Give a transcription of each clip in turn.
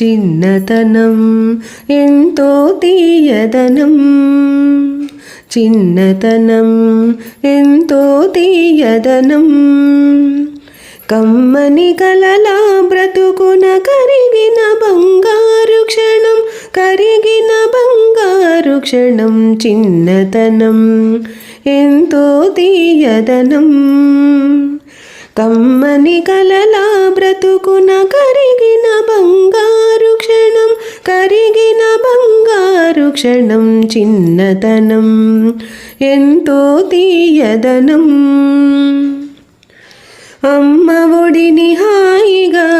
చిన్నతనం ఎంతో తీయదనం, చిన్నతనం ఎంతో తీయదనం. కమ్మని కలలా బ్రతుకున కరిగిన బంగారు క్షణం, కరిగిన బంగారు క్షణం. చిన్నతనం ఎంతో తీయదనం. కమ్మని కలలా బ్రతుకున కరిగిన బంగారు క్షణం, కరిగిన బంగారు క్షణం. చిన్నతనం ఎంతో తీయదనం. అమ్మ ఒడిని హాయిగా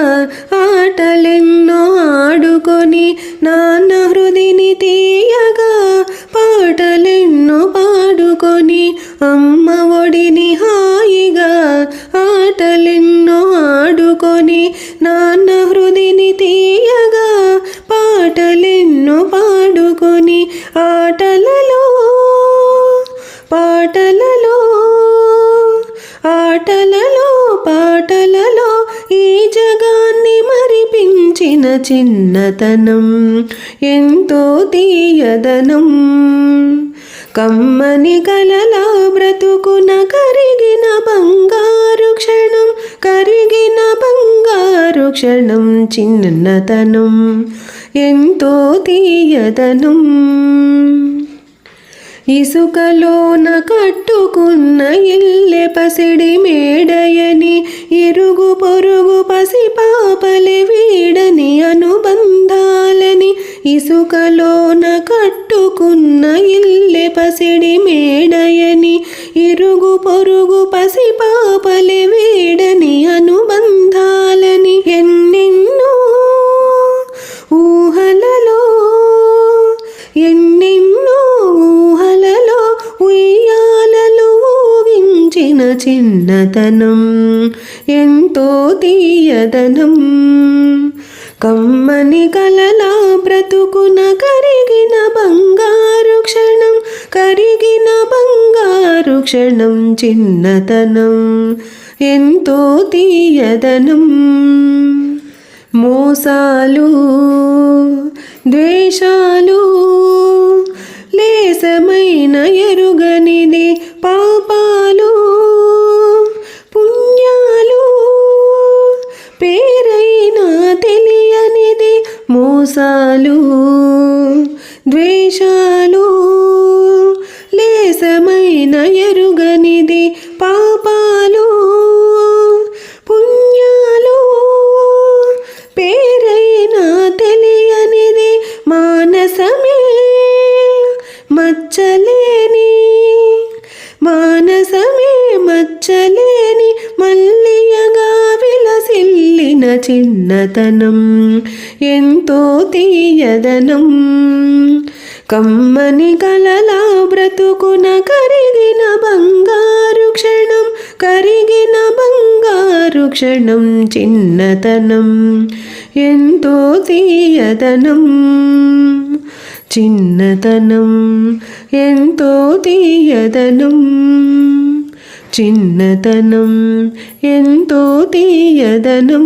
ఆటలెన్నో ఆడుకొని, నాన్న హృదిని తీయగా పాటలెన్నో పాడుకొని. అమ్మ ఒడిని హాయిగా ఆటలెన్నో ఆడుకొని, నాన్న హృదిని తీయగా పాటలెన్నో పాడుకొని. ఆటలలో పాటలలో ఆటలలో పాటలలో ఈ జగాన్ని మరిపించిన చిన్నతనం ఎంతో తీయదనం. కమ్మని కలలా బ్రతుకున కరిగిన బంగారు క్షణం, కరిగిన బంగారు క్షణం. చిన్నతనం ఎంతో తీయదనం. ఇసుకలోన కట్టుకున్న ఇల్లె పసిడి మేడయని, ఇరుగు పొరుగు పసిపాపలే వీడని అనుబంధాలని. ఇసుకలోన కట్టుకున్న ఇల్లె పసిడి మేడయని, ఇరుగు పొరుగు పసిపాపలే వీడని అనుబంధాలని. ఎన్నెన్నో ఊహలలో, ఎన్నెన్నో ఊహలలో ఉయ్యాలలు ఊగించిన చిన్నతనం ఎంతో తీయదనం. కమ్మని కలలా బ్రతుకున కరిగిన బంగారు క్షణం, కరిగిన బంగారు క్షణం. చిన్నతనం ఎంతో తీయదనం. మోసాలు ద్వేషాలు లేసమైన ఎరుగనిది, పాపాలు పుణ్యాలు పేరైనా తెలియనిది. మోసాలు ద్వేషాలు లేసమైన ఎరుగనిది, పాపాలు పుణ్యాలు పేరైనా తెలియనిది. మానసమే మచ్చలేని, మానసమే మచ్చలేని మల్లియగా విలసిల్లిన చిన్నతనం ఎంతో తీయదనం. కమ్మని కలలా బ్రతుకున కరిగిన బంగారు క్షణం, కరిగిన బంగారు క్షణం. చిన్నతనం ఎంతో తీయదనం. చిన్నతనం ఎంతో తీయదనం. చిన్నతనం ఎంతో తీయదనం.